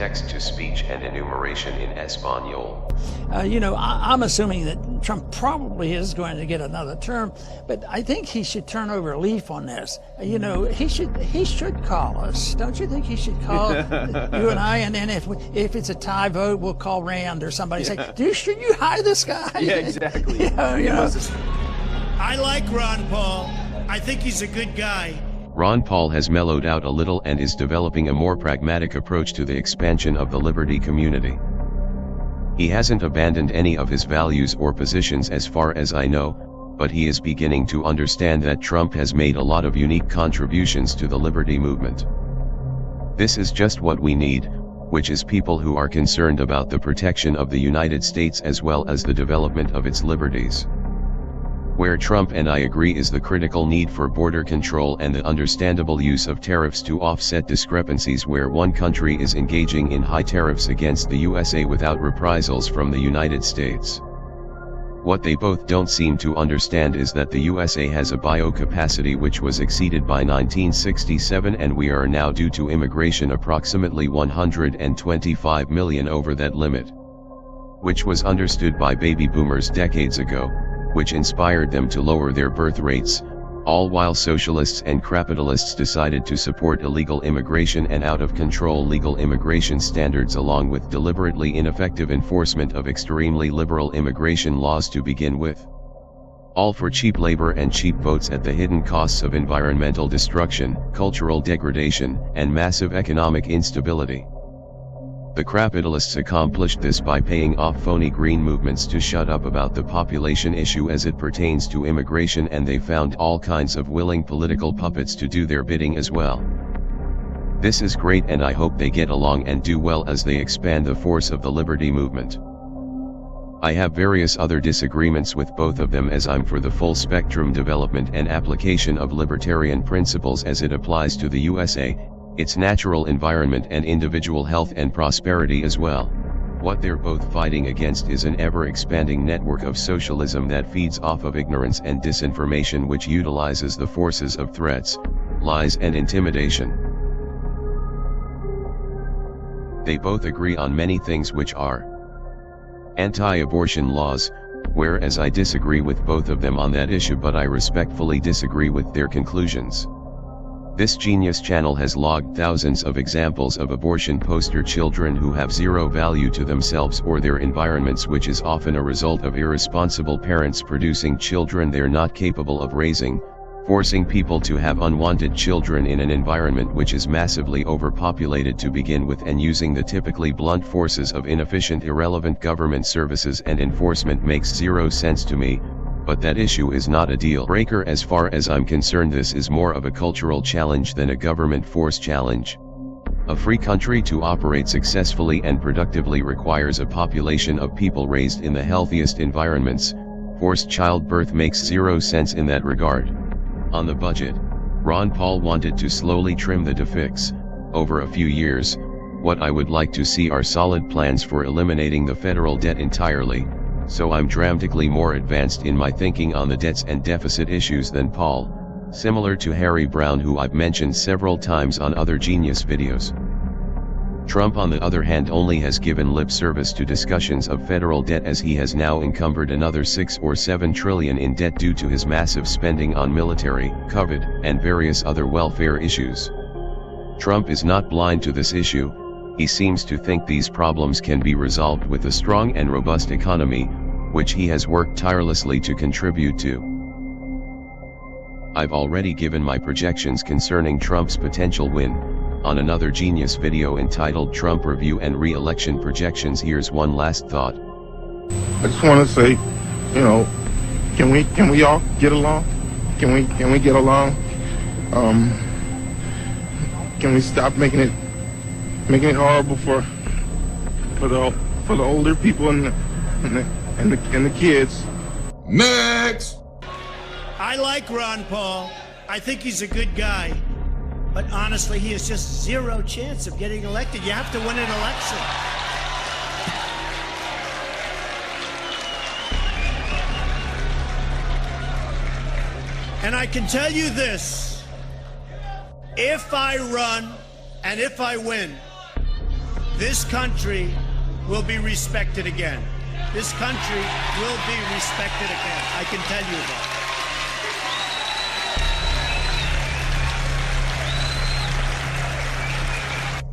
text-to-speech and enumeration in Espanol. I'm assuming that Trump probably is going to get another term, but I think he should turn over a leaf on this. He should call us. Don't you think he should call you and I? And then if it's a tie vote, we'll call Rand or somebody. Say, should you hire this guy? Yeah, exactly. I like Ron Paul. I think he's a good guy. Ron Paul has mellowed out a little and is developing a more pragmatic approach to the expansion of the liberty community. He hasn't abandoned any of his values or positions as far as I know, but he is beginning to understand that Trump has made a lot of unique contributions to the liberty movement. This is just what we need, which is people who are concerned about the protection of the United States as well as the development of its liberties. Where Trump and I agree is the critical need for border control and the understandable use of tariffs to offset discrepancies where one country is engaging in high tariffs against the USA without reprisals from the United States. What they both don't seem to understand is that the USA has a biocapacity which was exceeded by 1967 and we are now due to immigration approximately 125 million over that limit. Which was understood by baby boomers decades ago, which inspired them to lower their birth rates, all while socialists and capitalists decided to support illegal immigration and out-of-control legal immigration standards along with deliberately ineffective enforcement of extremely liberal immigration laws to begin with. All for cheap labor and cheap votes at the hidden costs of environmental destruction, cultural degradation, and massive economic instability. The capitalists accomplished this by paying off phony green movements to shut up about the population issue as it pertains to immigration, and they found all kinds of willing political puppets to do their bidding as well. This is great and I hope they get along and do well as they expand the force of the liberty movement. I have various other disagreements with both of them as I'm for the full spectrum development and application of libertarian principles as it applies to the USA, its natural environment and individual health and prosperity as well. What they're both fighting against is an ever-expanding network of socialism that feeds off of ignorance and disinformation which utilizes the forces of threats, lies and intimidation. They both agree on many things which are anti-abortion laws, whereas I disagree with both of them on that issue, but I respectfully disagree with their conclusions. This genius channel has logged thousands of examples of abortion poster children who have zero value to themselves or their environments, which is often a result of irresponsible parents producing children they're not capable of raising, forcing people to have unwanted children in an environment which is massively overpopulated to begin with, and using the typically blunt forces of inefficient, irrelevant government services and enforcement makes zero sense to me. But that issue is not a deal breaker as far as I'm concerned. This is more of a cultural challenge than a government force challenge. A free country to operate successfully and productively requires a population of people raised in the healthiest environments. Forced childbirth makes zero sense in that regard. On the budget, Ron Paul wanted to slowly trim the deficits over a few years. What I would like to see are solid plans for eliminating the federal debt entirely. So I'm dramatically more advanced in my thinking on the debts and deficit issues than Paul, similar to Harry Brown, who I've mentioned several times on other Genius videos. Trump on the other hand only has given lip service to discussions of federal debt, as he has now encumbered another 6 or 7 trillion in debt due to his massive spending on military, COVID, and various other welfare issues. Trump is not blind to this issue. He seems to think these problems can be resolved with a strong and robust economy, which he has worked tirelessly to contribute to. I've already given my projections concerning Trump's potential win, on another Genius video entitled Trump Review and Re-Election Projections. Here's one last thought. I just want to say, can we all get along? Can we get along? Can we stop making it horrible for the older people and the kids? Next! I like Ron Paul. I think he's a good guy. But honestly, he has just zero chance of getting elected. You have to win an election. And I can tell you this, if I run and if I win, this country will be respected again. This country will be respected again. I can tell you that.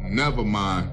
Never mind.